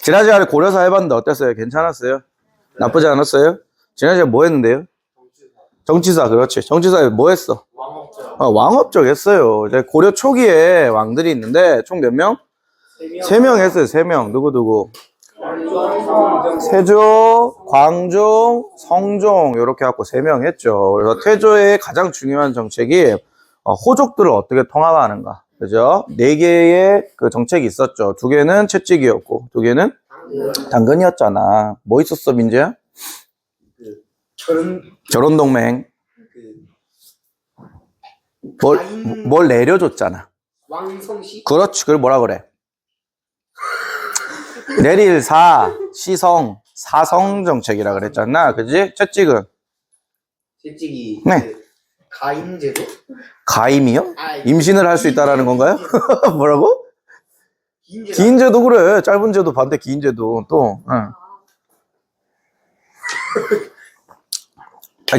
지난 시간에 고려사 해봤는데 어땠어요? 괜찮았어요? 나쁘지 않았어요? 지난 시간에 뭐 했는데요? 정치사, 그렇지. 정치사에 뭐 했어? 왕업적 했어요. 이제 고려 초기에 왕들이 있는데 총 몇 명? 3명 했어요. 3명. 누구? 세조, 광종, 성종 이렇게 갖고 3명 했죠. 그래서 태조의 가장 중요한 정책이 호족들을 어떻게 통합하는가. 그죠? 4개의 그 정책이 있었죠. 2개는 채찍이었고 2개는 당근이었잖아. 뭐 있었어, 민재야? 결혼동맹. 뭘 내려줬잖아. 왕성시? 그렇지. 그걸 뭐라 그래? 내릴 시성, 사성 정책이라 그랬잖아. 그지? 채찍은? 채찍이 네. 가임제도? 가임이요? 임신을 할 수 있다라는 건가요? 뭐라고? 기인제도. 긴 제도 그래. 짧은 제도 반대 긴 제도 또. 응.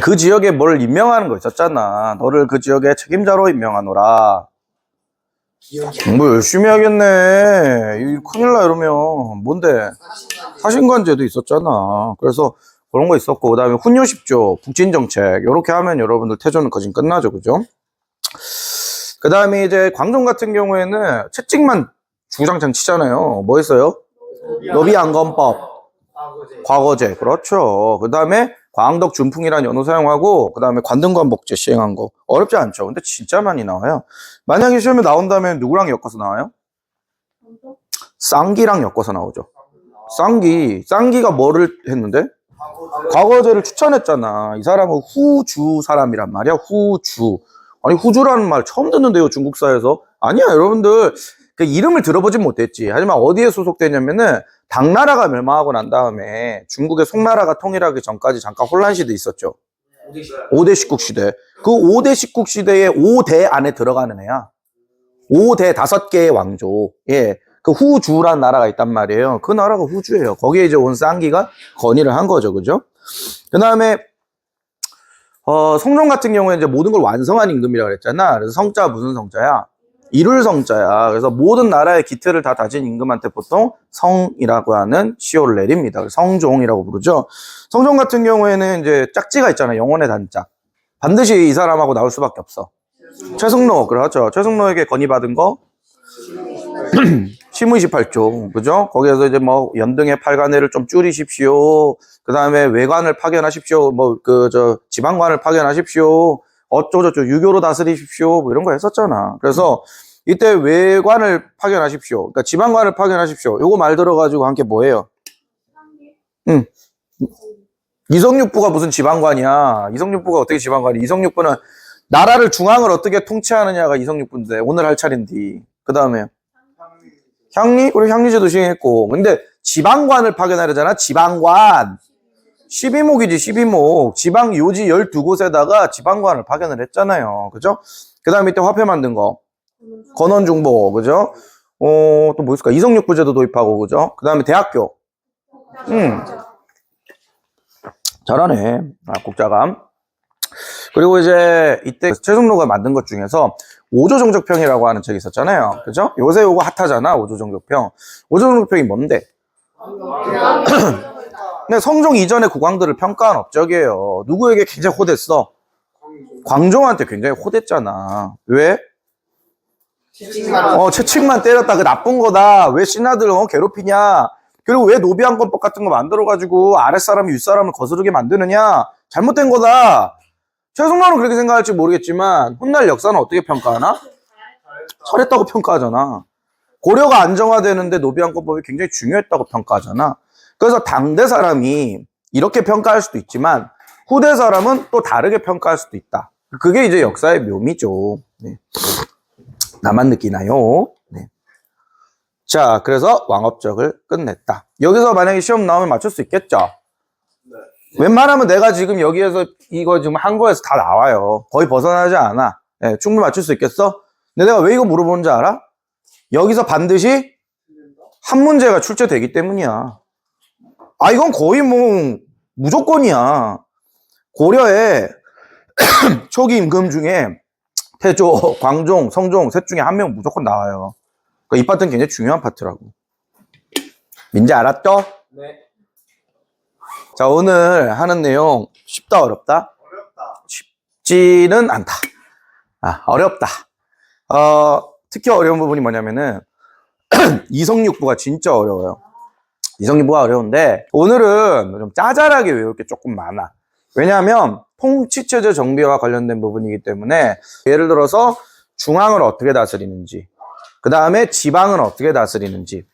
그 지역에 뭘 임명하는 거 있었잖아. 너를 그 지역의 책임자로 임명하노라. 뭐 열심히 하겠네. 큰일 나 이러면. 뭔데? 사신관제도 있었잖아. 그래서 그런 거 있었고, 그 다음에 훈요 10조, 북진정책 이렇게 하면 여러분들 태조는 거진 끝나죠. 그죠? 그 다음에 이제 광종 같은 경우에는 채찍만 주구장창 치잖아요. 뭐 했어요? 노비안건법, 과거제. 그렇죠. 그 다음에 광덕 준풍이라는 연호 사용하고, 그 다음에 관등관복제 시행한 거. 어렵지 않죠. 근데 진짜 많이 나와요. 만약에 시험에 나온다면 누구랑 엮어서 나와요? 쌍기랑 엮어서 나오죠. 쌍기가 뭐를 했는데? 과거제를 추천했잖아. 이 사람은 후주 사람이란 말이야. 후주. 아니, 후주라는 말 처음 듣는데요, 중국사에서. 아니야, 여러분들. 그 이름을 들어보진 못했지. 하지만 어디에 소속되냐면은 당나라가 멸망하고 난 다음에 중국의 송나라가 통일하기 전까지 잠깐 혼란 시대 있었죠. 5대 십국 시대. 그 5대 십국 시대의 5대 안에 들어가는 애야. 5대 5개의 왕조. 예. 그 후주라는 나라가 있단 말이에요. 그 나라가 후주예요. 거기에 이제 온 쌍기가 건의를 한 거죠. 그죠? 그 다음에, 성종 같은 경우에 이제 모든 걸 완성한 임금이라고 그랬잖아. 그래서 성자 무슨 성자야? 이룰 성자야. 그래서 모든 나라의 기틀을 다 다진 임금한테 보통 성이라고 하는 시호를 내립니다. 성종이라고 부르죠. 성종 같은 경우에는 이제 짝지가 있잖아요. 영혼의 단짝. 반드시 이 사람하고 나올 수밖에 없어. 최승로, 그렇죠. 최승로에게 건의받은 거, 시무 28조, 그죠? 거기에서 이제 뭐, 연등의 팔관회를 좀 줄이십시오. 그 다음에 외관을 파견하십시오. 지방관을 파견하십시오. 어쩌고저쩌고 유교로 다스리십시오. 뭐 이런 거 했었잖아. 그래서 이때 외관을 파견하십시오. 그러니까 지방관을 파견하십시오. 요거 말 들어가지고 함께 뭐예요? 응. 이성육부가 무슨 지방관이야? 이성육부가 어떻게 지방관이? 이성육부는 나라를 중앙을 어떻게 통치하느냐가 이성육부인데 오늘 할 차례인데. 그 다음에 향리? 우리 향리제도 시행했고. 근데 지방관을 파견하려잖아. 지방관. 12목이지 12목. 지방 요지 12곳에다가 지방관을 파견을 했잖아요. 그죠? 그 다음에 이때 화폐 만든 거. 건원중보. 그죠? 또 뭐 있을까? 이성육부제도 도입하고. 그죠? 그 다음에 대학교. 잘하네. 국자감. 그리고 이제 이때 최승로가 만든 것 중에서 오조정적평이라고 하는 책이 있었잖아요. 그죠? 요새 요거 핫하잖아. 오조정적평. 오조정적평이 뭔데? 근데 성종 이전의 국왕들을 평가한 업적이에요. 누구에게 굉장히 호됐어? 광종한테 굉장히 호됐잖아. 왜? 채찍만 때렸다. 그 나쁜 거다. 왜 신하들 괴롭히냐? 그리고 왜 노비안건법 같은 거 만들어가지고 아랫사람이 윗사람을 거스르게 만드느냐? 잘못된 거다. 최승로는 그렇게 생각할지 모르겠지만 훗날 역사는 어떻게 평가하나? 잘했다고 평가하잖아. 고려가 안정화되는데 노비안건법이 굉장히 중요했다고 평가하잖아. 그래서 당대 사람이 이렇게 평가할 수도 있지만 후대 사람은 또 다르게 평가할 수도 있다. 그게 이제 역사의 묘미죠. 네. 나만 느끼나요? 네. 자, 그래서 왕업적을 끝냈다. 여기서 만약에 시험 나오면 맞출 수 있겠죠? 네. 웬만하면 내가 지금 여기에서 이거 지금 한 거에서 다 나와요. 거의 벗어나지 않아. 네, 충분히 맞출 수 있겠어? 근데 내가 왜 이거 물어보는지 알아? 여기서 반드시 한 문제가 출제되기 때문이야. 이건 거의 뭐 무조건이야. 고려의 초기 임금 중에 태조, 광종, 성종 셋 중에 한 명 무조건 나와요. 그러니까 이 파트는 굉장히 중요한 파트라고. 민지 알았죠? 네. 자, 오늘 하는 내용 쉽다 어렵다? 어렵다. 쉽지는 않다. 어렵다. 특히 어려운 부분이 뭐냐면은 이성육부가 진짜 어려워요. 이성육부가 어려운데 오늘은 좀 짜잘하게 외울 게 조금 많아. 왜냐하면 통치체제 정비와 관련된 부분이기 때문에 예를 들어서 중앙을 어떻게 다스리는지, 그 다음에 지방은 어떻게 다스리는지,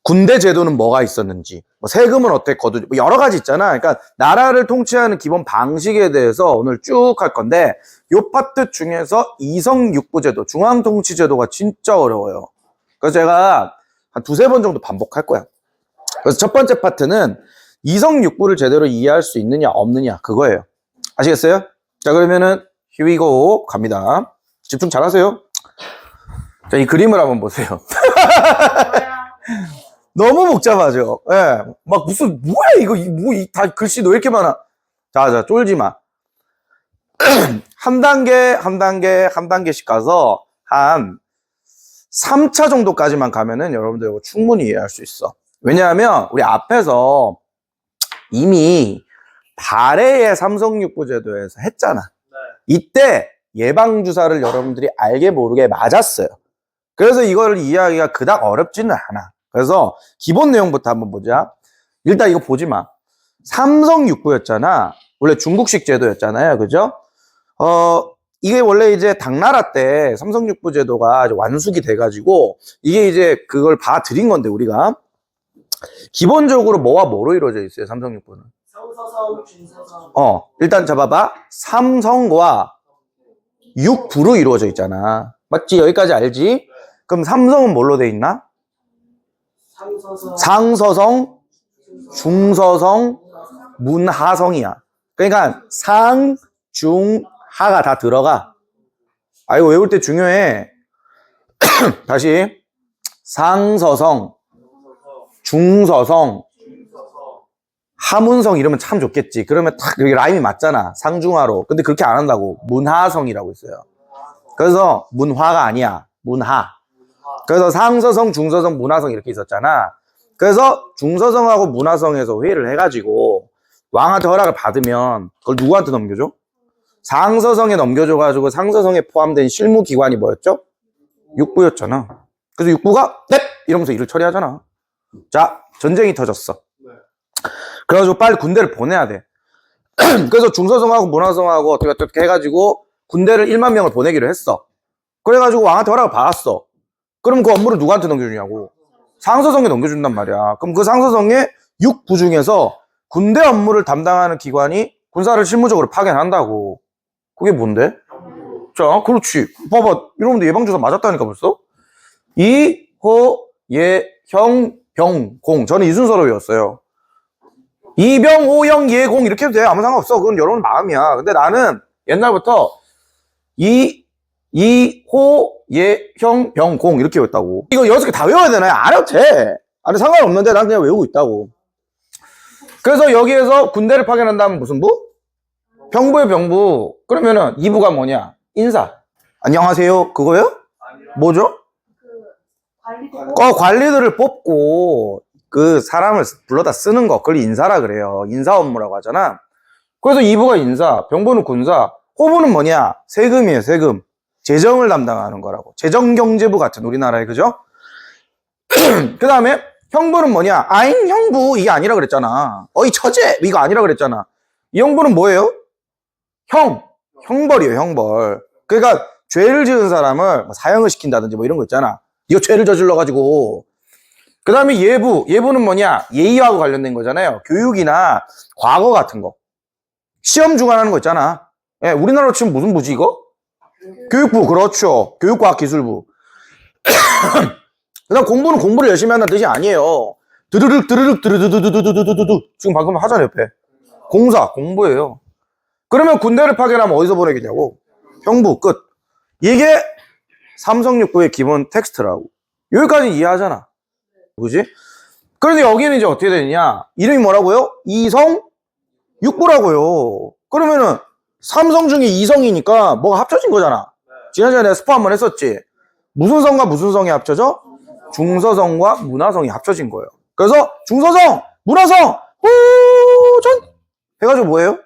군대 제도는 뭐가 있었는지, 뭐 세금은 어떻게 거두지, 뭐 여러 가지 있잖아. 그러니까 나라를 통치하는 기본 방식에 대해서 오늘 쭉 할 건데 요 파트 중에서 이성육부제도, 중앙통치제도가 진짜 어려워요. 그래서 제가 한 두세 번 정도 반복할 거야. 그래서 첫 번째 파트는 이성육부를 제대로 이해할 수 있느냐 없느냐 그거예요. 아시겠어요? 자, 그러면은 here we go 갑니다. 집중 잘하세요. 자, 이 그림을 한번 보세요. 너무 복잡하죠? 예. 막 무슨, 뭐야, 이거, 다 글씨도 왜 이렇게 많아? 자, 쫄지 마. 한 단계씩 가서 한 3차 정도까지만 가면은 여러분들 이거 충분히 이해할 수 있어. 왜냐하면 우리 앞에서 이미 발해의 삼성육부제도에서 했잖아. 네. 이때 예방주사를 여러분들이 알게 모르게 맞았어요. 그래서 이거를 이해하기가 그닥 어렵지는 않아. 그래서 기본 내용부터 한번 보자. 일단 이거 보지 마. 삼성육부였잖아. 원래 중국식 제도였잖아요. 그죠? 이게 원래 이제 당나라 때 삼성육부 제도가 완숙이 돼가지고 이게 이제 그걸 봐드린 건데 우리가 기본적으로 뭐와 뭐로 이루어져 있어요? 삼성육부는. 성서성, 중서성. 일단 잡아봐. 삼성과 육부로 이루어져 있잖아. 맞지? 여기까지 알지? 그럼 삼성은 뭘로 돼 있나? 상서성. 상서성, 중서성, 문하성이야. 그러니까 상, 중, 하가 다 들어가. 이거 외울 때 중요해. 다시. 상서성, 중서성, 하문성 이러면 참 좋겠지. 그러면 딱 여기 라임이 맞잖아. 상중하로. 근데 그렇게 안 한다고. 문하성이라고 있어요. 그래서 문화가 아니야. 문하. 그래서 상서성, 중서성, 문하성 이렇게 있었잖아. 그래서 중서성하고 문하성에서 회의를 해가지고 왕한테 허락을 받으면 그걸 누구한테 넘겨줘? 상서성에 넘겨줘가지고 상서성에 포함된 실무기관이 뭐였죠? 육부였잖아. 그래서 육부가 넵! 이러면서 일을 처리하잖아. 자, 전쟁이 터졌어. 그래가지고 빨리 군대를 보내야 돼. 그래서 중서성하고 문하성하고 어떻게 해가지고 군대를 1만 명을 보내기로 했어. 그래가지고 왕한테 허락을 받았어. 그럼 그 업무를 누구한테 넘겨주냐고. 상서성에 넘겨준단 말이야. 그럼 그 상서성의 육부 중에서 군대 업무를 담당하는 기관이 군사를 실무적으로 파견한다고. 그게 뭔데? 자, 그렇지. 봐봐. 여러분들 예방주사 맞았다니까 벌써? 이, 호, 예, 형, 병, 공. 저는 이 순서로 외웠어요. 이병, 호영, 예, 공 이렇게 해도 돼. 아무 상관없어. 그건 여러분 마음이야. 근데 나는 옛날부터 호, 예, 형, 병, 공 이렇게 외웠다고. 이거 6개 다 외워야 되나요? 안 해도 돼. 아니 상관없는데 난 그냥 외우고 있다고. 그래서 여기에서 군대를 파견한다면 무슨 부? 병부의 병부. 그러면은 2부가 뭐냐? 인사. 안녕하세요. 그거요? 뭐죠? 관리들을 뽑고 그 사람을 불러다 쓰는 거. 그걸 인사라 그래요. 인사 업무라고 하잖아. 그래서 2부가 인사, 병부는 군사, 호부는 뭐냐? 세금이에요. 세금. 재정을 담당하는 거라고. 재정경제부 같은 우리나라에, 그죠? 그 다음에 형부는 뭐냐? 아잉 형부 이게 아니라 그랬잖아. 어이 처제 이거 아니라 그랬잖아. 이 형부는 뭐예요? 형벌이에요. 형벌. 그러니까 죄를 지은 사람을 사형을 시킨다든지 뭐 이런 거 있잖아. 이거 죄를 저질러가지고. 그 다음에 예부는 뭐냐? 예의하고 관련된 거잖아요. 교육이나 과거 같은 거. 시험 중간하는 거 있잖아. 예, 우리나라로 치면 무슨 부지 이거? 교육부. 그렇죠. 교육과학기술부. 그다음 공부는 공부를 열심히 한다는 뜻이 아니에요. 드르륵 지금 방금 하잖아요. 옆에 공사 공부예요. 그러면 군대를 파견하면 어디서 보내겠냐고. 형부. 끝. 이게 삼성육부의 기본 텍스트라고. 여기까지 이해하잖아. 그지? 그런데 여기는 이제 어떻게 되느냐? 이름이 뭐라고요? 이성육부라고요. 그러면은 삼성 중에 이성이니까 뭐가 합쳐진 거잖아. 지난주에 내가 스포 한번 했었지. 무슨 성과 무슨 성이 합쳐져? 중서성과 문하성이 합쳐진 거예요. 그래서 중서성, 문화성, 호전 해가지고 뭐예요?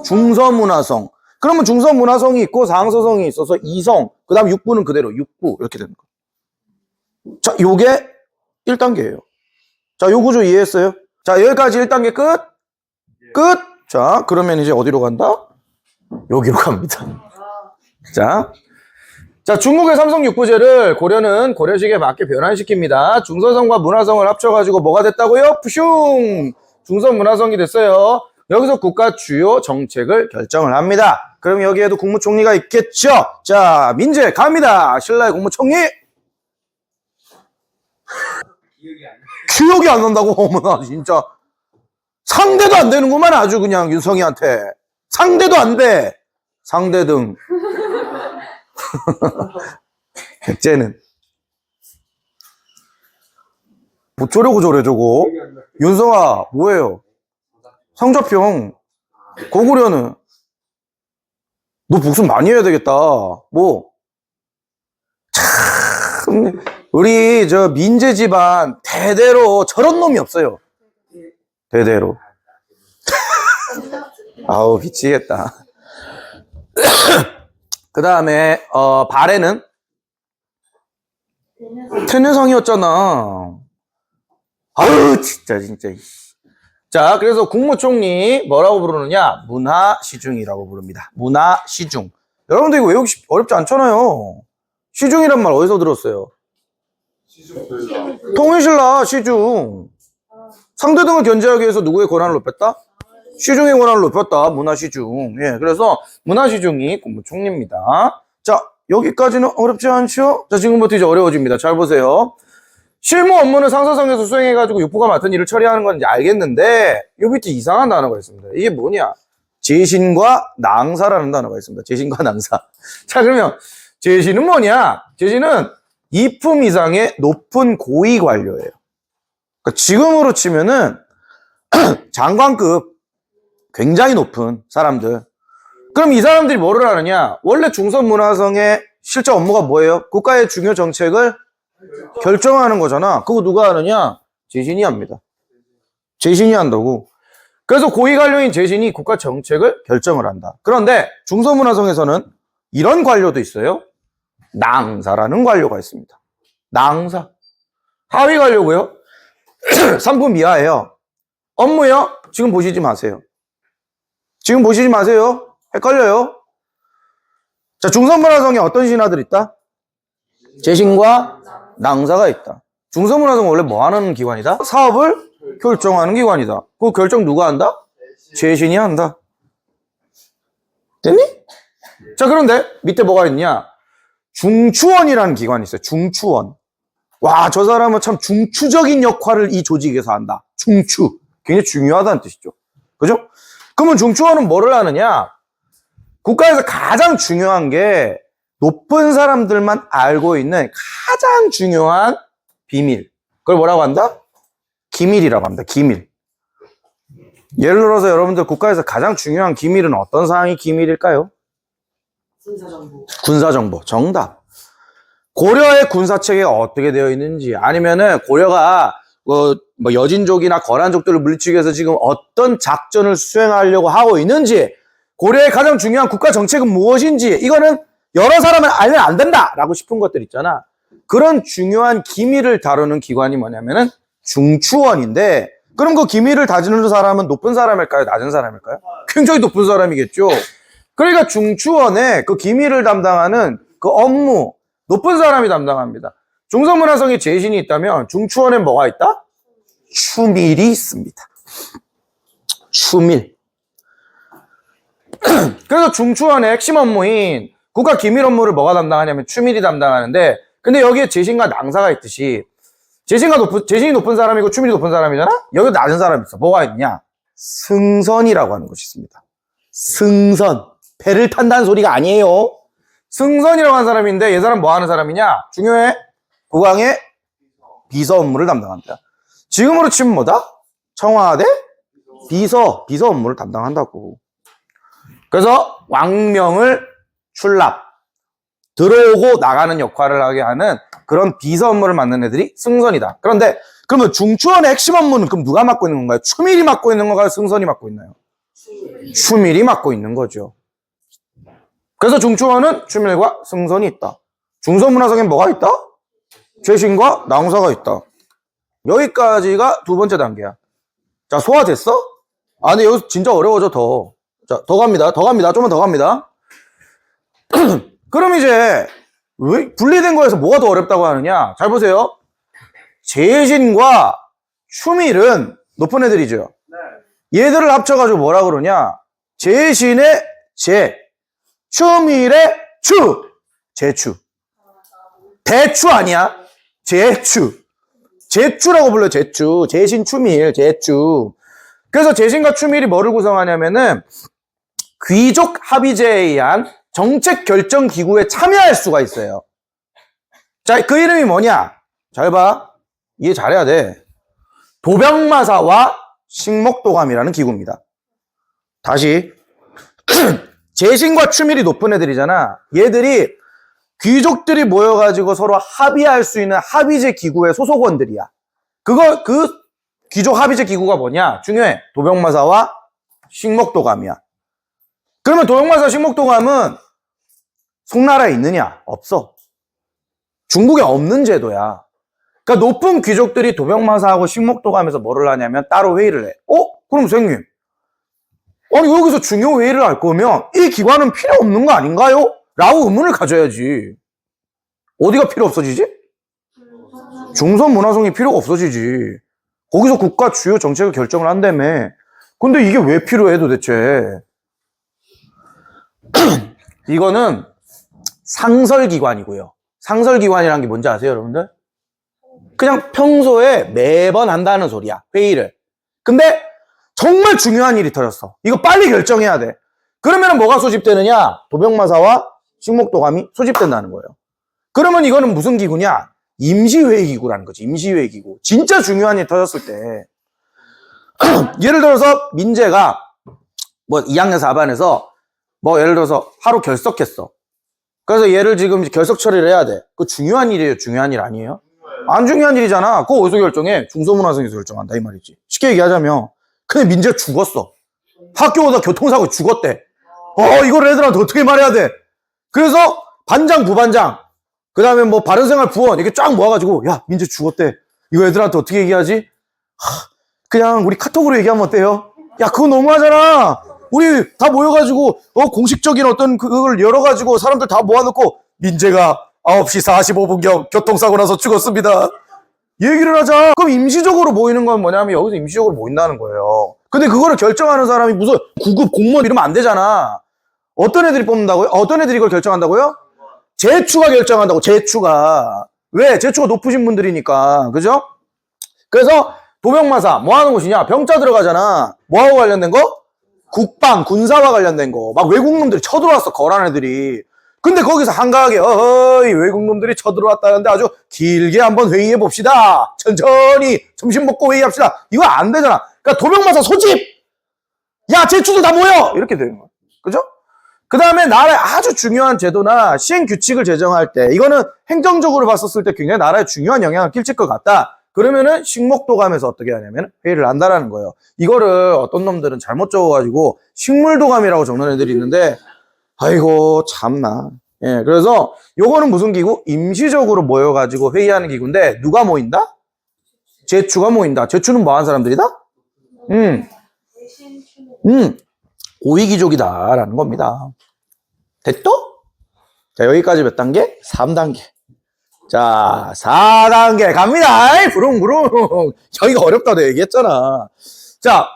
중서문화성. 그러면 중서문화성이 있고 상서성이 있어서 2성, 그 다음 6부는 그대로 6부 이렇게 되는 거예요. 자, 요게 1단계예요. 자, 요 구조 이해했어요? 자, 여기까지 1단계 끝. 끝. 자, 그러면 이제 어디로 간다? 여기로 갑니다. 자, 중국의 삼성육부제를 고려는 고려식에 맞게 변환시킵니다. 중서성과 문화성을 합쳐가지고 뭐가 됐다고요? 푸슝! 중서문화성이 됐어요. 여기서 국가 주요 정책을 결정을 합니다. 그럼 여기에도 국무총리가 있겠죠? 자, 민재 갑니다. 신라의 국무총리. 기억이 안 난다고? 어머나, 진짜. 상대도 안 되는구만, 아주 그냥 윤성이한테. 상대도 안 돼. 상대등. 백제는. 뭐 저러고 저래, 저거. 윤성아, 뭐예요? 상좌평. 고구려는. 너 복습 많이 해야 되겠다. 뭐. 참, 우리 저 민재 집안 대대로 저런 놈이 없어요. 대대로. 아우, 미치겠다. 그 다음에, 발해는? 태뇌상이었잖아. 아유, 진짜. 자, 그래서 국무총리 뭐라고 부르느냐? 문화시중이라고 부릅니다. 문화시중. 여러분들 이거 외우기 어렵지 않잖아요. 시중이란 말 어디서 들었어요? 통일신라 시중. 상대등을 견제하기 위해서 누구의 권한을 높였다? 시중의 권한을 높였다. 문화시중. 예, 그래서 문화시중이 국무총리입니다. 자, 여기까지는 어렵지 않죠? 자, 지금부터 이제 어려워집니다. 잘 보세요. 실무 업무는 상서성에서 수행해가지고 육부가 맡은 일을 처리하는 건 이제 알겠는데, 요 밑에 이상한 단어가 있습니다. 이게 뭐냐? 제신과 낭사라는 단어가 있습니다. 제신과 낭사. 자, 그러면 제신은 뭐냐? 제신은 이품 이상의 높은 고위 관료예요. 그러니까 지금으로 치면은 장관급 굉장히 높은 사람들. 그럼 이 사람들이 뭐를 하느냐? 원래 중서문화성의 실제 업무가 뭐예요? 국가의 중요 정책을 결정하는 거잖아. 그거 누가 하느냐? 제신이 합니다. 제신이 한다고. 그래서 고위 관료인 제신이 국가 정책을 결정을 한다. 그런데 중서문화성에서는 이런 관료도 있어요. 낭사라는 관료가 있습니다. 낭사. 하위 관료고요. 3품 이하예요. 업무요? 지금 보시지 마세요. 지금 보시지 마세요. 헷갈려요. 자, 중서문화성에 어떤 신하들 있다? 제신과 낭사가 있다. 중서문화성은 원래 뭐 하는 기관이다? 사업을 결정하는 기관이다. 그 결정 누가 한다? 제신이 한다. 됐니? 자, 그런데 밑에 뭐가 있냐? 중추원이라는 기관이 있어요. 중추원. 와, 저 사람은 참 중추적인 역할을 이 조직에서 한다. 중추. 굉장히 중요하다는 뜻이죠. 그죠? 그러면 중추원은 뭐를 하느냐? 국가에서 가장 중요한 게 높은 사람들만 알고 있는 가장 중요한 비밀. 그걸 뭐라고 한다? 기밀이라고 합니다. 기밀. 예를 들어서 여러분들 국가에서 가장 중요한 기밀은 어떤 사항이 기밀일까요? 군사정보. 군사정보. 정답. 고려의 군사체계가 어떻게 되어 있는지, 아니면은 고려가 뭐 여진족이나 거란족들을 물리치기 위해서 지금 어떤 작전을 수행하려고 하고 있는지, 고려의 가장 중요한 국가 정책은 무엇인지, 이거는 여러 사람을 알면 안 된다라고 싶은 것들 있잖아. 그런 중요한 기밀을 다루는 기관이 뭐냐면은 중추원인데, 그럼 그 기밀을 다루는 사람은 높은 사람일까요? 낮은 사람일까요? 굉장히 높은 사람이겠죠. 그러니까 중추원에 그 기밀을 담당하는 그 업무, 높은 사람이 담당합니다. 중서문화성에 제신이 있다면 중추원에 뭐가 있다? 추밀이 있습니다. 추밀. 그래서 중추원의 핵심 업무인 국가 기밀 업무를 뭐가 담당하냐면 추밀이 담당하는데, 근데 여기에 제신과 낭사가 있듯이 제신이 높은 사람이고 추밀이 높은 사람이잖아? 여기 낮은 사람이 있어. 뭐가 있냐? 승선이라고 하는 것이 있습니다. 승선. 배를 탄다는 소리가 아니에요. 승선이라고 하는 사람인데, 얘 사람 뭐 하는 사람이냐? 중요해. 국왕의 비서 업무를 담당합니다. 지금으로 치면 뭐다? 청와대 비서 업무를 담당한다고. 그래서 왕명을 출납, 들어오고 나가는 역할을 하게 하는 그런 비서 업무를 맡는 애들이 승선이다. 그런데 그러면 중추원의 핵심 업무는 그럼 누가 맡고 있는 건가요? 추밀이 맡고 있는 건가요? 승선이 맡고 있나요? 추밀이 맡고 있는 거죠. 그래서 중추원은 추밀과 승선이 있다. 중서문화성엔 뭐가 있다? 재신과 나홍사가 있다. 여기까지가 두 번째 단계야. 자, 소화됐어? 아, 근데 여기서 진짜 어려워져, 더. 자, 더 갑니다. 좀만 더 갑니다. 그럼 이제, 왜 분리된 거에서 뭐가 더 어렵다고 하느냐? 잘 보세요. 재신과 추밀은 높은 애들이죠. 얘들을 합쳐가지고 뭐라 그러냐? 재신의 재, 추밀의 추, 재추. 대추 아니야? 재추. 재추라고 불러요, 재추. 재신, 추밀, 재추. 그래서 재신과 추밀이 뭐를 구성하냐면은 귀족 합의제에 의한 정책 결정 기구에 참여할 수가 있어요. 자, 그 이름이 뭐냐? 잘 봐. 이해 잘해야 돼. 도병마사와 식목도감이라는 기구입니다. 다시. 재신과 추밀이 높은 애들이잖아. 얘들이 귀족들이 모여가지고 서로 합의할 수 있는 합의제 기구의 소속원들이야. 그 귀족 합의제 기구가 뭐냐? 중요해. 도병마사와 식목도감이야. 그러면 도병마사 식목도감은 송나라에 있느냐? 없어. 중국에 없는 제도야. 그러니까 높은 귀족들이 도병마사하고 식목도감에서 뭐를 하냐면 따로 회의를 해. 그럼 선생님, 아니 여기서 중요 회의를 할 거면 이 기관은 필요 없는 거 아닌가요? 라고 의문을 가져야지. 어디가 필요 없어지지? 중선문화성이 필요가 없어지지. 거기서 국가 주요 정책을 결정을 한다며. 근데 이게 왜 필요해 도대체? 이거는 상설기관이고요. 상설기관이라는 게 뭔지 아세요, 여러분들? 그냥 평소에 매번 한다는 소리야, 회의를. 근데 정말 중요한 일이 터졌어. 이거 빨리 결정해야 돼. 그러면 뭐가 소집되느냐? 도병마사와 식목도감이 소집된다는 거예요. 그러면 이거는 무슨 기구냐? 임시회의기구라는 거지. 임시회의기구. 진짜 중요한 일이 터졌을 때 예를 들어서 민재가 뭐 2학년 4반에서 뭐 예를 들어서 하루 결석했어. 그래서 얘를 지금 결석 처리를 해야 돼. 그거 중요한 일이에요? 중요한 일 아니에요? 안 중요한 일이잖아. 그거 어디서 결정해? 중소문화성에서 결정한다 이 말이지. 쉽게 얘기하자면 근데 민재가 죽었어. 학교 오다 교통사고 죽었대. 이걸 애들한테 어떻게 말해야 돼? 그래서 반장, 부반장, 그 다음에 뭐 바른생활 부원 이렇게 쫙 모아가지고 야 민재 죽었대. 이거 애들한테 어떻게 얘기하지? 그냥 우리 카톡으로 얘기하면 어때요? 야 그거 너무하잖아. 우리 다 모여가지고 공식적인 어떤 그걸 열어가지고 사람들 다 모아놓고 민재가 9시 45분경 교통사고 나서 죽었습니다. 얘기를 하자. 그럼 임시적으로 모이는 건 뭐냐면 여기서 임시적으로 모인다는 거예요. 근데 그거를 결정하는 사람이 무슨 9급 공무원 이러면 안 되잖아. 어떤 애들이 뽑는다고요? 어떤 애들이 이걸 결정한다고요? 재추가 결정한다고. 재추가. 왜? 재추가 높으신 분들이니까. 그죠? 그래서 도병마사 뭐 하는 곳이냐? 병자 들어가잖아. 뭐하고 관련된 거? 국방, 군사와 관련된 거. 막 외국 놈들이 쳐들어왔어. 거란 애들이. 근데 거기서 한가하게 외국 놈들이 쳐들어왔다는데 아주 길게 한번 회의해 봅시다. 천천히 점심 먹고 회의합시다. 이거 안 되잖아. 그러니까 도병마사 소집. 야, 제추들 다 모여. 이렇게 되는 거야. 그죠? 그 다음에 나라의 아주 중요한 제도나 시행 규칙을 제정할 때 이거는 행정적으로 봤었을 때 굉장히 나라에 중요한 영향을 끼칠 것 같다. 그러면은 식목도감에서 어떻게 하냐면 회의를 한다라는 거예요. 이거를 어떤 놈들은 잘못 적어가지고 식물도감이라고 적는 애들이 있는데 아이고 참나. 예, 그래서 요거는 무슨 기구? 임시적으로 모여가지고 회의하는 기구인데 누가 모인다? 제추가 모인다. 제추는 뭐 하는 사람들이다? 고위귀족이다라는 겁니다. 됐죠? 자, 여기까지 몇 단계? 3단계. 자, 4단계 갑니다. 부릉부릉. 여기가 어렵다고 얘기했잖아. 자,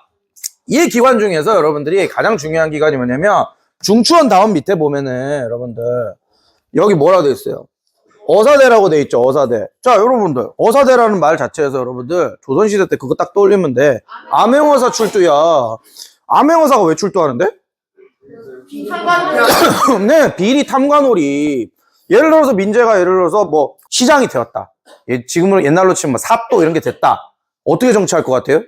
이 기관 중에서 여러분들이 가장 중요한 기관이 뭐냐면 중추원 다음 밑에 보면은 여러분들 여기 뭐라고 돼 있어요? 어사대라고 돼 있죠. 어사대. 자, 여러분들 어사대라는 말 자체에서 여러분들 조선시대 때 그거 딱 떠올리면 돼. 암행어사 출두야. 암행어사가 왜 출두하는데? 네, 비리 탐관오리. 예를 들어서 민재가 예를 들어서 뭐 시장이 되었다. 지금으로 옛날로 치면 뭐 사또 이런 게 됐다. 어떻게 정치할 것 같아요?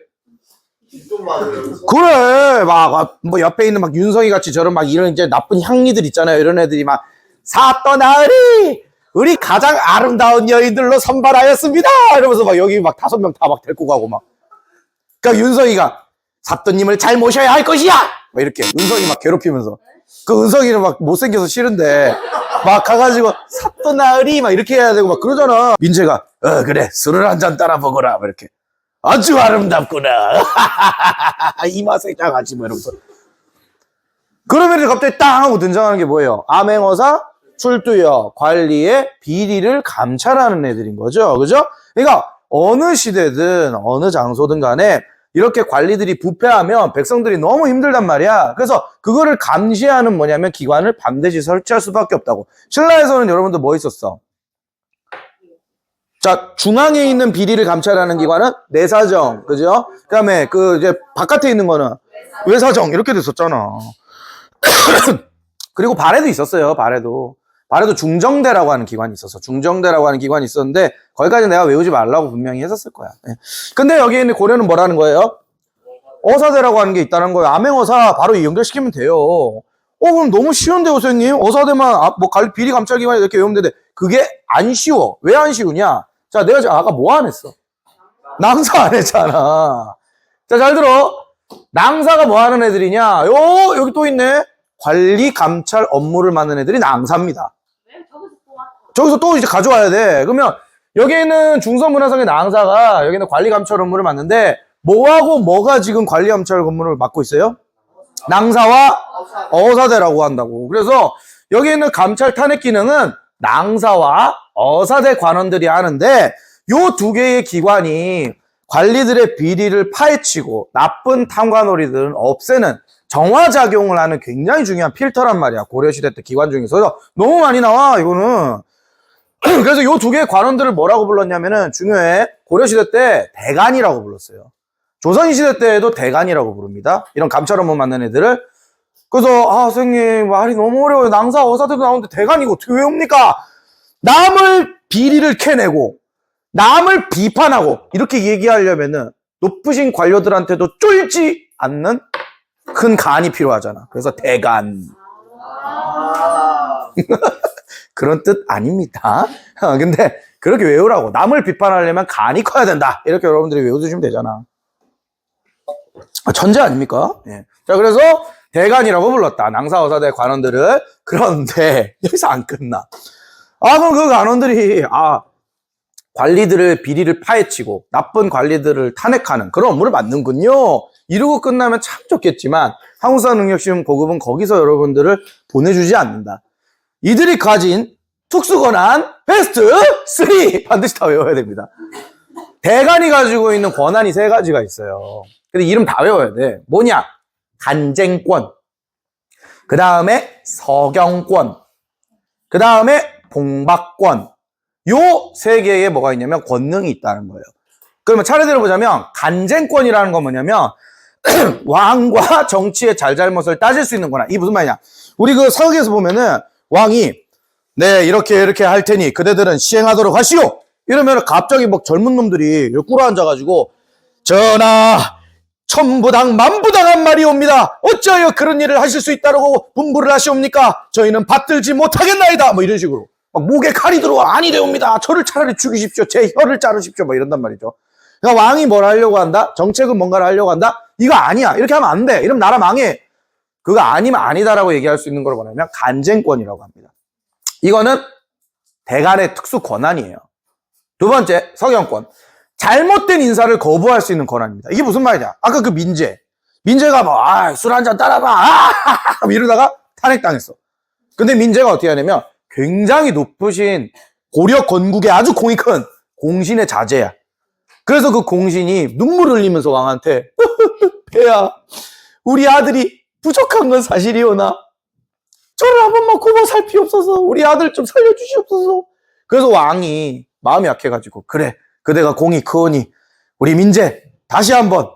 그래, 막 뭐 옆에 있는 막 윤성이 같이 저런 막 이런 이제 나쁜 향리들 있잖아요. 이런 애들이 막 사또 나으리 우리 가장 아름다운 여인들로 선발하였습니다. 이러면서 막 여기 막 5명 다 막 데리고 가고 막. 그러니까 윤석이가 사또님을 잘 모셔야 할 것이야. 막 이렇게 은성이 막 괴롭히면서 그 은성이는 막 못생겨서 싫은데 막 가가지고 사또 나으리 막 이렇게 해야 되고 막 그러잖아. 민재가 그래 술을 한 잔 따라 먹어라 막 이렇게 아주 아름답구나. 이 맛에 장아찌 뭐 이러면서 그러면 갑자기 땅 하고 등장하는 게 뭐예요? 암행어사 출두역 관리의 비리를 감찰하는 애들인 거죠. 그죠? 그러니까 어느 시대든 어느 장소든 간에 이렇게 관리들이 부패하면 백성들이 너무 힘들단 말이야. 그래서 그거를 감시하는 뭐냐면 기관을 반드시 설치할 수밖에 없다고. 신라에서는 여러분들 뭐 있었어? 자, 중앙에 있는 비리를 감찰하는 기관은 내사정, 그죠? 그 다음에 이제 바깥에 있는 거는 외사정, 이렇게 됐었잖아. 그리고 발해도 있었어요, 발해도 중정대라고 하는 기관이 있었어. 중정대라고 하는 기관이 있었는데, 거기까지 내가 외우지 말라고 분명히 했었을 거야. 네. 근데 여기 있는 고려는 뭐라는 거예요? 어사대라고 하는 게 있다는 거예요. 암행어사 바로 연결시키면 돼요. 그럼 너무 쉬운데, 선생님? 어사대만, 비리 감찰 기관이 이렇게 외우면 되는데, 그게 안 쉬워. 왜 안 쉬우냐? 자, 내가 아까 뭐 안 했어? 낭사 안 했잖아. 자, 잘 들어. 낭사가 뭐 하는 애들이냐? 여기 또 있네. 관리 감찰 업무를 맡는 애들이 낭사입니다. 저기서 또 이제 가져와야 돼. 그러면 여기에는 중서문화성의 낭사가 여기는 관리 감찰 업무를 맡는데 뭐하고 뭐가 지금 관리 감찰 업무를 맡고 있어요? 낭사와 어사대라고 한다고. 그래서 여기 있는 감찰 탄핵 기능은 낭사와 어사대 관원들이 하는데 요 두 개의 기관이 관리들의 비리를 파헤치고 나쁜 탐관오리들은 없애는 정화작용을 하는 굉장히 중요한 필터란 말이야. 고려시대 때 기관 중에서 너무 많이 나와 이거는. 그래서 요 두 개의 관원들을 뭐라고 불렀냐면은 중요해. 고려시대 때 대간이라고 불렀어요. 조선시대 때에도 대간이라고 부릅니다. 이런 감찰 업무 맡는 애들을. 그래서 선생님 말이 너무 어려워요. 낭사 어사대도 나오는데 대간이고 어떻게 외웁니까? 남을 비리를 캐내고 남을 비판하고 이렇게 얘기하려면은 높으신 관료들한테도 쫄지 않는 큰 간이 필요하잖아. 그래서 대간. 그런 뜻 아닙니다. 근데 그렇게 외우라고. 남을 비판하려면 간이 커야 된다. 이렇게 여러분들이 외워두시면 되잖아. 천재 아닙니까? 예. 자, 그래서 대간이라고 불렀다. 낭사어사대 관원들을. 그런데 여기서 안 끝나. 그럼 그 관원들이 관리들을 비리를 파헤치고 나쁜 관리들을 탄핵하는 그런 업무를 맡는군요. 이러고 끝나면 참 좋겠지만 한국사능력시험 고급은 거기서 여러분들을 보내주지 않는다. 이들이 가진 특수권한 베스트 3 반드시 다 외워야 됩니다. 대간이 가지고 있는 권한이 3가지가 있어요. 근데 이름 다 외워야 돼. 뭐냐? 간쟁권, 그 다음에 서경권, 그 다음에 봉박권. 요 3개의 뭐가 있냐면 권능이 있다는 거예요. 그러면 차례대로 보자면 간쟁권이라는 건 뭐냐면 왕과 정치의 잘잘못을 따질 수 있는 거나. 이게 무슨 말이냐? 우리 그 사극에서 보면은 왕이 네 이렇게 할 테니 그대들은 시행하도록 하시오. 이러면 갑자기 막 젊은 놈들이 꿇어 앉아가지고 전하 천부당 만부당한 말이 옵니다. 어찌하여 그런 일을 하실 수 있다고 분부를 하시옵니까? 저희는 받들지 못하겠나이다. 뭐 이런 식으로 막 목에 칼이 들어와 아니되옵니다. 저를 차라리 죽이십시오. 제 혀를 자르십시오. 뭐 이런단 말이죠. 그러니까 왕이 뭘 하려고 한다? 정책은 뭔가를 하려고 한다? 이거 아니야. 이렇게 하면 안 돼. 이러면 나라 망해. 그거 아니면 아니다라고 얘기할 수 있는 걸 뭐냐면 간쟁권이라고 합니다. 이거는 대간의 특수 권한이에요. 두 번째, 서경권. 잘못된 인사를 거부할 수 있는 권한입니다. 이게 무슨 말이냐? 아까 그 민재가 술 한잔 따라봐. 이러다가 탄핵당했어. 근데 민재가 어떻게 하냐면 굉장히 높으신 고려 건국의 아주 공이 큰 공신의 자제야. 그래서 그 공신이 눈물 흘리면서 왕한테 폐하, 우리 아들이 부족한 건 사실이오나 저를 한 번만 굽어 살피옵소서. 우리 아들 좀 살려주시옵소서. 그래서 왕이 마음이 약해가지고 그래 그대가 공이 크오니 우리 민재 다시 한번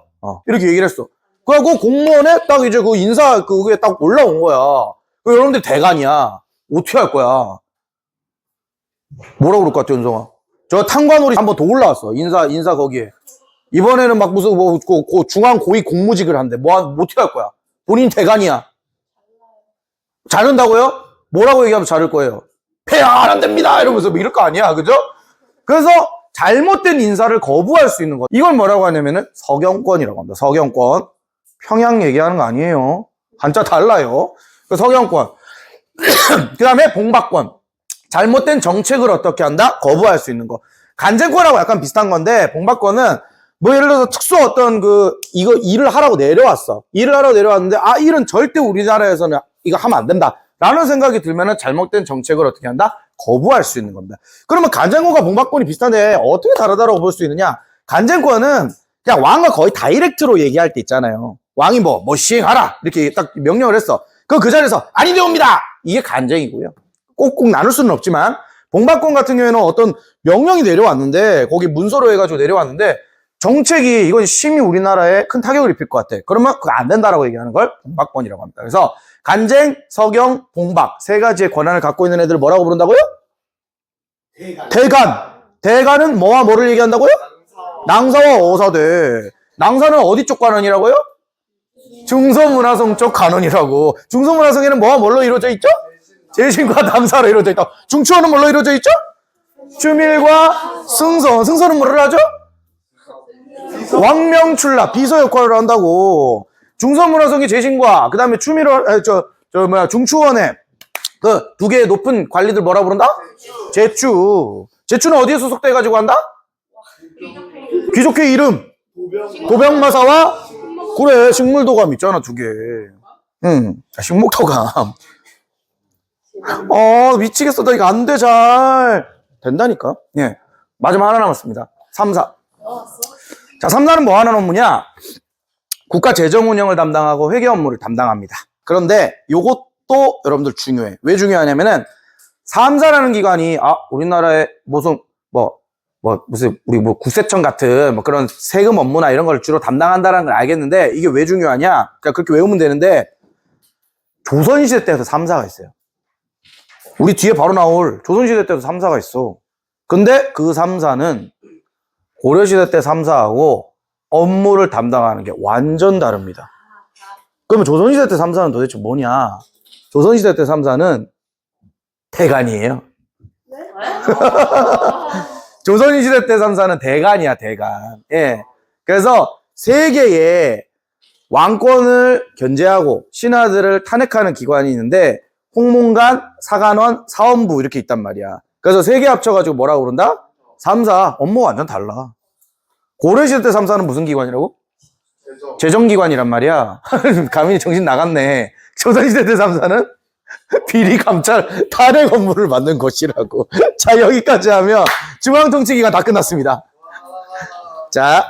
이렇게 얘기를 했어. 그래갖고 공무원에 딱 이제 그 인사 그게 딱 올라온 거야. 여러분들 대간이야. 어떻게 할 거야? 뭐라고 그럴 것 같아, 윤성아? 저 탕관오리 한 번 더 올라왔어. 인사 거기에. 이번에는 막 무슨 중앙 고위 공무직을 한대. 어떻게 할 거야? 본인 대간이야. 자른다고요? 뭐라고 얘기하면 자를 거예요? 폐하 안 됩니다 이러면서 뭐 이럴 거 아니야, 그죠? 그래서 잘못된 인사를 거부할 수 있는 것, 이걸 뭐라고 하냐면은 서경권이라고 합니다. 서경권. 평양 얘기하는 거 아니에요. 한자 달라요. 그 서경권. 그 다음에 봉박권. 잘못된 정책을 어떻게 한다? 거부할 수 있는 거. 간쟁권하고 약간 비슷한 건데, 봉박권은 뭐 예를 들어서 특수 어떤 이거 일을 하라고 내려왔어. 일을 하라고 내려왔는데, 아, 일은 절대 우리나라에서는 이거 하면 안 된다. 라는 생각이 들면은 잘못된 정책을 어떻게 한다? 거부할 수 있는 겁니다. 그러면 간쟁권과 봉박권이 비슷한데 어떻게 다르다고 볼 수 있느냐? 간쟁권은 그냥 왕과 거의 다이렉트로 얘기할 때 있잖아요. 왕이 뭐 시행하라 이렇게 딱 명령을 했어. 그 자리에서 아니되옵니다. 이게 간쟁이고요. 꼭꼭 나눌 수는 없지만, 봉박권 같은 경우에는 어떤 명령이 내려왔는데, 거기 문서로 해가지고 내려왔는데 정책이 이건 심히 우리나라에 큰 타격을 입힐 것 같아. 그러면 그거 안 된다라고 얘기하는 걸 봉박권이라고 합니다. 그래서 간쟁, 서경, 봉박 세 가지의 권한을 갖고 있는 애들을 뭐라고 부른다고요? 대간. 대간은 뭐와 뭐를 얘기한다고요? 낭사와 어사대. 낭사는 어디 쪽 관원이라고요? 중서문화성 쪽 관원이라고. 중서문화성에는 뭐와 뭘로 이루어져 있죠? 제신과 낭사로 이루어져 있다. 중추어는 뭘로 이루어져 있죠? 추밀과 승선. 승선은 뭐를 하죠? 왕명출납, 비서 역할을 한다고. 중서문화성이 제신과, 그 다음에 중추원에 그 두 개의 높은 관리들 뭐라 부른다? 제추. 제추는 어디에 소속돼가지고 한다? 귀족회 이름. 도병마사와, 그래, 식물도감 있잖아, 두 개. 식목도감. 미치겠어. 나 이거 안 돼, 잘. 된다니까? 예. 마지막 하나 남았습니다. 3사. 자, 3사는 뭐 하는 업무냐? 국가 재정 운영을 담당하고 회계 업무를 담당합니다. 그런데 요것도 여러분들 중요해. 왜 중요하냐면은 3사라는 기관이 우리나라에 무슨 우리 국세청 같은 그런 세금 업무나 이런 걸 주로 담당한다는 걸 알겠는데, 이게 왜 중요하냐? 그러니까 그렇게 외우면 되는데, 조선시대 때부터 3사가 있어요. 우리 뒤에 바로 나올 조선시대 때도 3사가 있어. 근데 그 3사는 고려시대 때 3사하고 업무를 담당하는 게 완전 다릅니다. 그러면 조선시대 때 3사는 도대체 뭐냐? 조선시대 때 3사는 대간이에요. 네? 조선시대 때 3사는 대간이야, 대간. 예. 그래서 세계에 왕권을 견제하고 신하들을 탄핵하는 기관이 있는데, 홍문관, 사간원, 사원부 이렇게 있단 말이야. 그래서 세 개 합쳐가지고 뭐라고 그런다? 3사. 업무 완전 달라. 고려시대 때 3사는 무슨 기관이라고? 재정기관이란 말이야. 가민이 정신 나갔네. 조선시대 때 3사는 비리, 감찰, 탄핵 업무를 맡는 것이라고. 자, 여기까지 하면 중앙통치기간 다 끝났습니다. 자,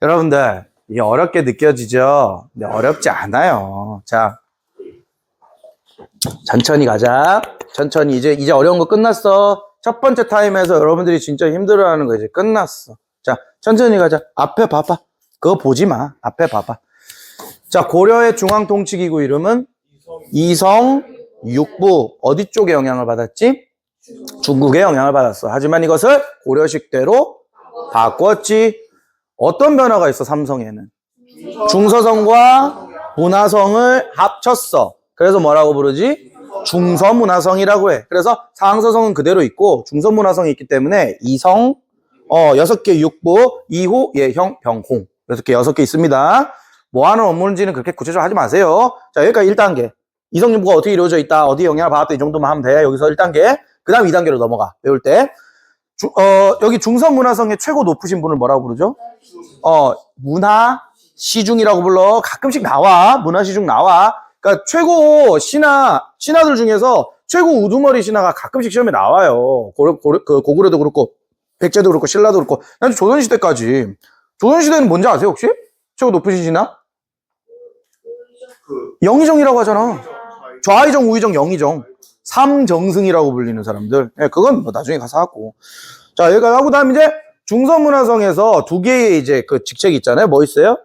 여러분들, 이게 어렵게 느껴지죠? 근데 어렵지 않아요. 자, 천천히 가자. 천천히. 이제 어려운 거 끝났어. 첫 번째 타임에서 여러분들이 진짜 힘들어하는 거 이제 끝났어. 자, 천천히 가자. 앞에 봐봐. 그거 보지 마. 앞에 봐봐. 자, 고려의 중앙통치기구 이름은 이성육부. 어디 쪽에 영향을 받았지? 중국에 영향을 받았어. 하지만 이것을 고려식대로 바꿨지. 어떤 변화가 있어, 삼성에는? 중서성과 문화성을 합쳤어. 그래서 뭐라고 부르지? 중서문화성이라고 해. 그래서 상서성은 그대로 있고 중서문화성이 있기 때문에 이성, 6개 육부, 이호, 예형, 병홍. 6개 있습니다. 뭐 하는 업무인지는 그렇게 구체적으로 하지 마세요. 자, 여기까지 1단계. 이성육부가 어떻게 이루어져 있다, 어디 영향을 받았다, 이 정도만 하면 돼. 여기서 1단계. 그 다음 2단계로 넘어가. 외울 때. 여기 중서문화성의 최고 높으신 분을 뭐라고 부르죠? 문화시중이라고 불러. 가끔씩 나와. 문화시중 나와. 그러니까 최고 신하들 중에서 최고 우두머리 신하가 가끔씩 시험에 나와요. 고구려도 그렇고, 백제도 그렇고, 신라도 그렇고. 난 조선시대까지. 조선시대는 뭔지 아세요, 혹시? 최고 높으신 신하? 영의정이라고 하잖아. 좌의정, 우의정, 영의정. 삼정승이라고 불리는 사람들. 예, 그건 뭐 나중에 가서 하고. 자, 여기까지 하고, 다음 이제 중서문화성에서 두 개의 이제 그 직책이 있잖아요. 뭐 있어요?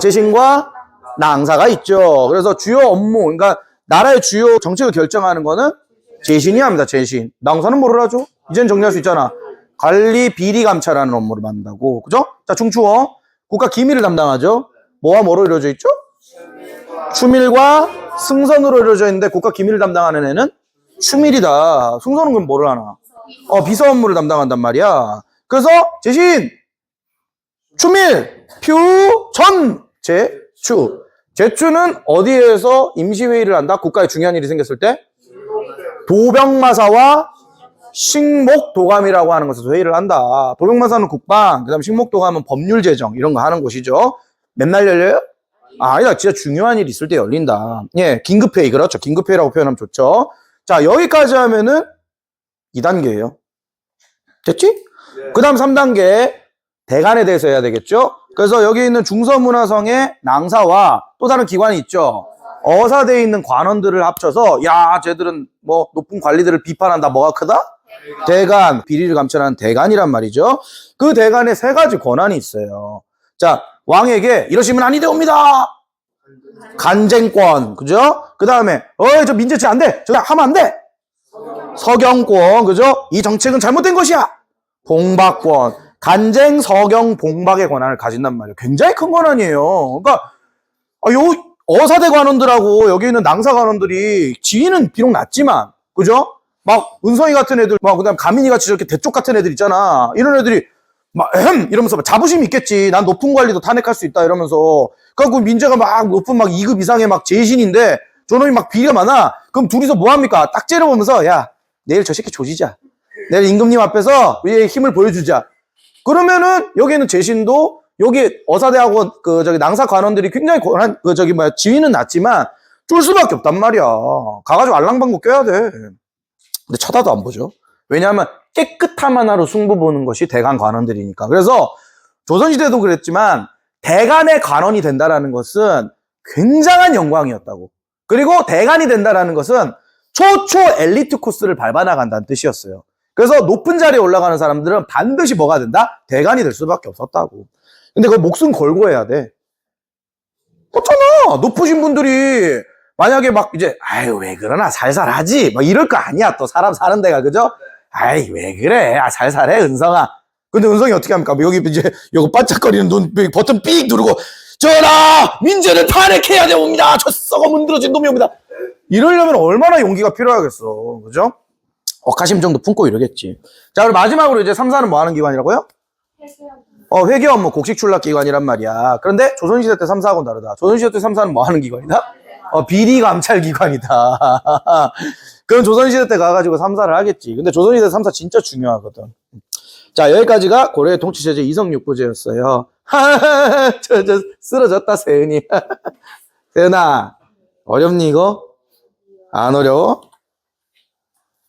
재신과 낭사가 있죠. 그래서 주요 업무, 그러니까 나라의 주요 정책을 결정하는 거는 재신이 합니다. 재신. 낭사는 뭐를 하죠? 이제는 정리할 수 있잖아. 관리, 비리, 감찰하는 업무를 맡는다고. 그죠? 자, 중추어. 국가 기밀을 담당하죠. 뭐와 뭐로 이루어져 있죠? 추밀과 승선으로 이루어져 있는데 국가 기밀을 담당하는 애는 추밀이다. 승선은 그럼 뭐를 하나? 비서 업무를 담당한단 말이야. 그래서 재신, 추밀, 표, 전, 제추. 제추는 어디에서 임시회의를 한다? 국가에 중요한 일이 생겼을 때? 도병마사와 식목도감이라고 하는 곳에서 회의를 한다. 도병마사는 국방, 그 다음에 식목도감은 법률 제정, 이런 거 하는 곳이죠. 맨날 열려요? 아니다. 진짜 중요한 일 있을 때 열린다. 예, 긴급회의. 그렇죠. 긴급회의라고 표현하면 좋죠. 자, 여기까지 하면은 2단계예요. 됐지? 네. 그 다음 3단계. 대관에 대해서 해야 되겠죠? 그래서 여기 있는 중서문화성의 낭사와 또 다른 기관이 있죠. 어사대에 있는 관원들을 합쳐서, 야, 쟤들은 뭐 높은 관리들을 비판한다. 뭐가 크다? 대관. 비리를 감찰하는 대관이란 말이죠. 그 대관에 3가지 권한이 있어요. 자, 왕에게 이러시면 아니 되옵니다. 간쟁권, 그죠? 그 다음에 저 민재치 안 돼. 저거 하면 안 돼. 서경권, 그죠? 이 정책은 잘못된 것이야. 봉박권, 간쟁, 서경, 봉박의 권한을 가진단 말이에요. 굉장히 큰 권한이에요. 그러니까 요 어사대 관원들하고 여기 있는 낭사 관원들이 지위는 비록 낮지만, 그죠? 막 은성이 같은 애들, 막 그다음 가민이 같이 저렇게 대쪽 같은 애들 있잖아. 이런 애들이 막 이러면서 막 자부심이 있겠지. 난 높은 관리도 탄핵할 수 있다 이러면서. 그래갖고 민재가 막 높은 막 2급 이상의 막 재신인데 저놈이 막 비리가 많아. 그럼 둘이서 뭐 합니까? 딱 째려보면서 야, 내일 저 새끼 조지자. 내일 임금님 앞에서 우리의 힘을 보여주자. 그러면은 여기는 재신도 여기 어사대하고 저기 낭사 관원들이 굉장히 권한 지위는 낮지만 쫄 수밖에 없단 말이야. 가가지고 알랑방구 껴야 돼. 근데 쳐다도 안 보죠. 왜냐하면 깨끗함 하나로 승부 보는 것이 대관 관원들이니까. 그래서 조선시대도 그랬지만 대관의 관원이 된다라는 것은 굉장한 영광이었다고. 그리고 대관이 된다라는 것은 초초 엘리트 코스를 밟아나간다는 뜻이었어요. 그래서 높은 자리에 올라가는 사람들은 반드시 뭐가 된다? 대관이 될 수밖에 없었다고. 근데 그거 목숨 걸고 해야 돼. 그렇잖아. 높으신 분들이 만약에 막 이제 아유 왜 그러나 살살하지 막 이럴 거 아니야. 또 사람 사는 데가, 그죠? 아이 왜 그래? 살살해 은성아. 근데 은성이 어떻게 합니까? 여기 이제 요거 반짝거리는 눈 버튼 삑 누르고 전하 민재를 탄핵해야 되옵니다. 저 썩어 문드러진 놈이 옵니다. 이러려면 얼마나 용기가 필요하겠어, 그죠? 억하심 정도 품고 이러겠지. 자, 그리고 마지막으로 이제 3사는 뭐 하는 기관이라고요? 회계 업무 곡식 출납 기관이란 말이야. 그런데 조선시대 때 3사하고는 다르다. 조선시대 때 3사는 뭐 하는 기관이다? 비리 감찰 기관이다. 그럼 조선시대 때 가가지고 3사를 하겠지. 근데 조선시대 3사 진짜 중요하거든. 자, 여기까지가 고려의 통치제제 이성육부제였어요. 저 쓰러졌다, 세은이. 세은아, 어렵니, 이거? 안 어려워?